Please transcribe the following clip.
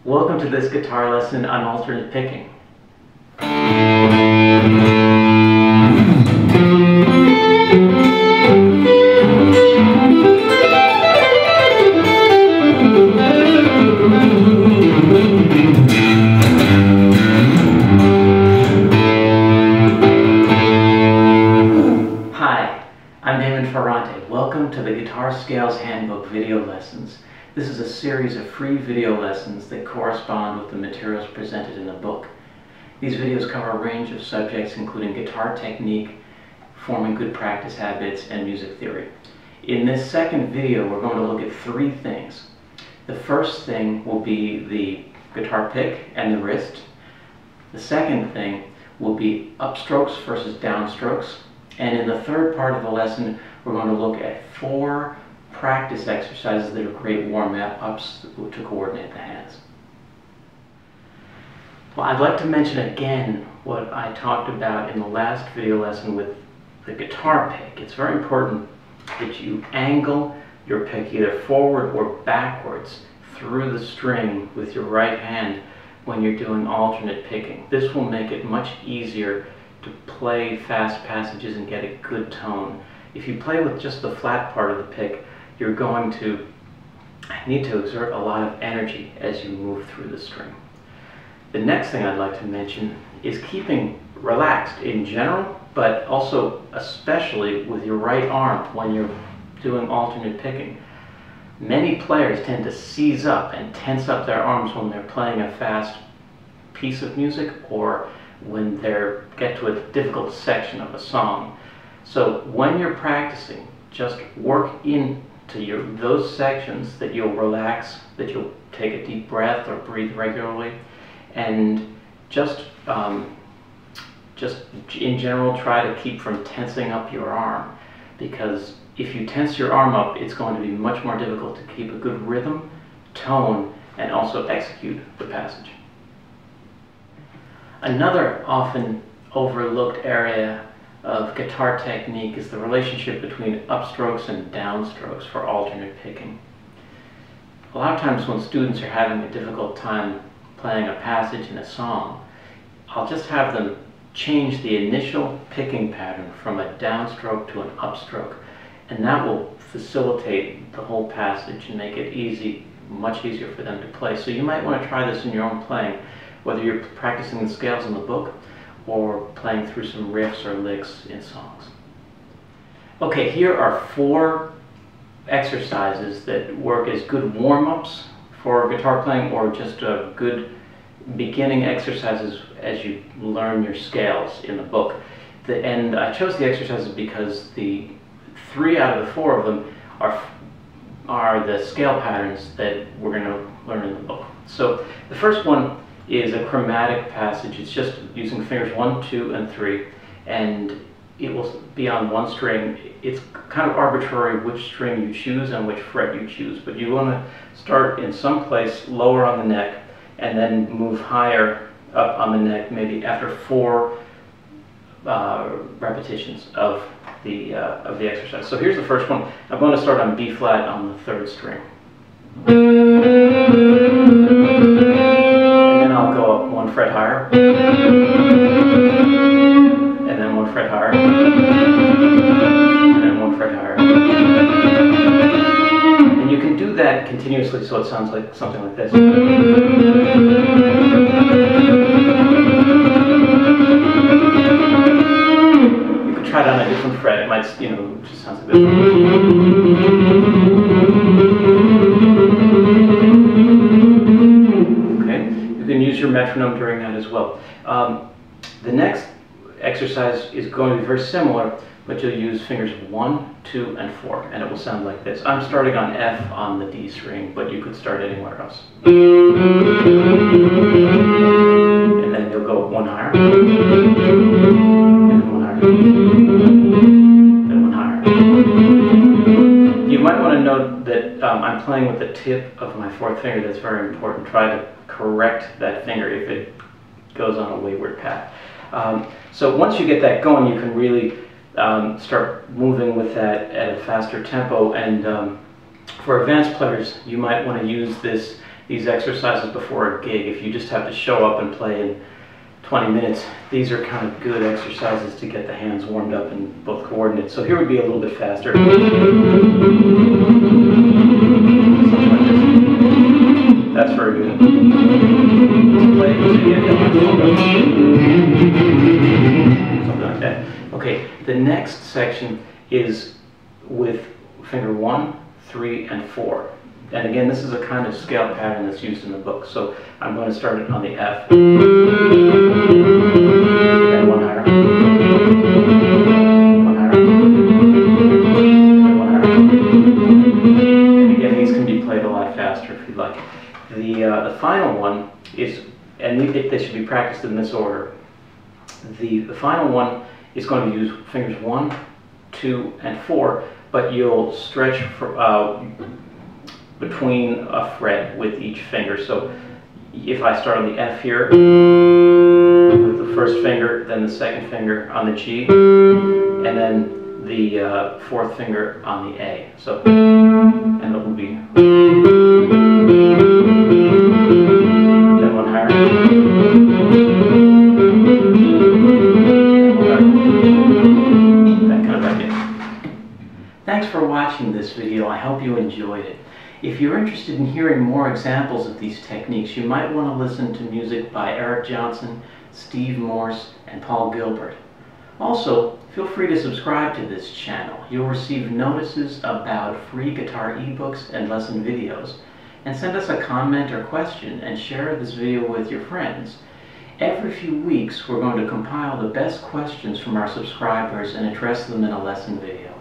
Welcome to this guitar lesson on alternate picking. Hi, I'm Damon Ferrante. Welcome to the Guitar Scales Handbook video lessons. This is a series of free video lessons that correspond with the materials presented in the book. These videos cover a range of subjects including guitar technique, forming good practice habits, and music theory. In this second video, we're going to look at three things. The first thing will be the guitar pick and the wrist. The second thing will be upstrokes versus downstrokes. And in the third part of the lesson, we're going to look at 4 practice exercises that are great warm-ups to coordinate the hands. Well, I'd like to mention again what I talked about in the last video lesson with the guitar pick. It's very important that you angle your pick either forward or backwards through the string with your right hand when you're doing alternate picking. This will make it much easier to play fast passages and get a good tone. If you play with just the flat part of the pick, you're going to need to exert a lot of energy as you move through the string. The next thing I'd like to mention is keeping relaxed in general, but also especially with your right arm when you're doing alternate picking. Many players tend to seize up and tense up their arms when they're playing a fast piece of music or when they get to a difficult section of a song. So when you're practicing, just work into those sections that you'll relax, that you'll take a deep breath or breathe regularly, and just in general try to keep from tensing up your arm, because if you tense your arm up, it's going to be much more difficult to keep a good rhythm, tone, and also execute the passage. Another often overlooked area of guitar technique is the relationship between upstrokes and downstrokes for alternate picking. A lot of times when students are having a difficult time playing a passage in a song, I'll just have them change the initial picking pattern from a downstroke to an upstroke, and that will facilitate the whole passage and make it much easier for them to play. So you might want to try this in your own playing, whether you're practicing the scales in the book or playing through some riffs or licks in songs. Okay, here are 4 exercises that work as good warm-ups for guitar playing or just good beginning exercises as you learn your scales in the book. And I chose the exercises because the 3 out of the 4 of them are the scale patterns that we're going to learn in the book. So the first one is a chromatic passage. It's just using fingers 1, 2, and 3, and it will be on one string. It's kind of arbitrary which string you choose and which fret you choose, but you want to start in some place lower on the neck and then move higher up on the neck, maybe after 4 repetitions of the exercise. So here's the first one. I'm going to start on B flat on the 3rd string. I'll go up 1 fret higher, and then 1 fret higher, and then 1 fret higher. And you can do that continuously so it sounds like something like this. You could try it on a different fret. It might, it just sounds like this. You can use your metronome during that as well. The next exercise is going to be very similar, but you'll use fingers 1, 2, and 4, and it will sound like this. I'm starting on F on the D string, but you could start anywhere else. And then you'll go 1 higher, and then 1 higher, then 1 higher. You might want to note that I'm playing with the tip of my 4th finger. That's very important. Try to correct that finger if it goes on a wayward path. So once you get that going, you can really start moving with that at a faster tempo. And for advanced players, you might want to use this these exercises before a gig. If you just have to show up and play in 20 minutes, these are kind of good exercises to get the hands warmed up in both coordinates. So here would be a little bit faster. Something like this. That's very good. Play it so you get the hands warmed up. Something like that. Okay, the next section is with finger 1, 3, and 4. And again, this is a kind of scale pattern that's used in the book. So I'm going to start it on the F. And one higher. One higher. And one higher. And again, these can be played a lot faster if you'd like. The final one is, and they should be practiced in this order. The final one is going to use fingers 1, 2, and 4, but you'll stretch for, between a fret with each finger. So if I start on the F here with the first finger, then the second finger on the G, and then the fourth finger on the A. So, and it will be then one higher. That kind of idea. Thanks for watching this video. I hope you enjoyed it. If you're interested in hearing more examples of these techniques, you might want to listen to music by Eric Johnson, Steve Morse, and Paul Gilbert. Also, feel free to subscribe to this channel. You'll receive notices about free guitar ebooks and lesson videos. And send us a comment or question and share this video with your friends. Every few weeks, we're going to compile the best questions from our subscribers and address them in a lesson video.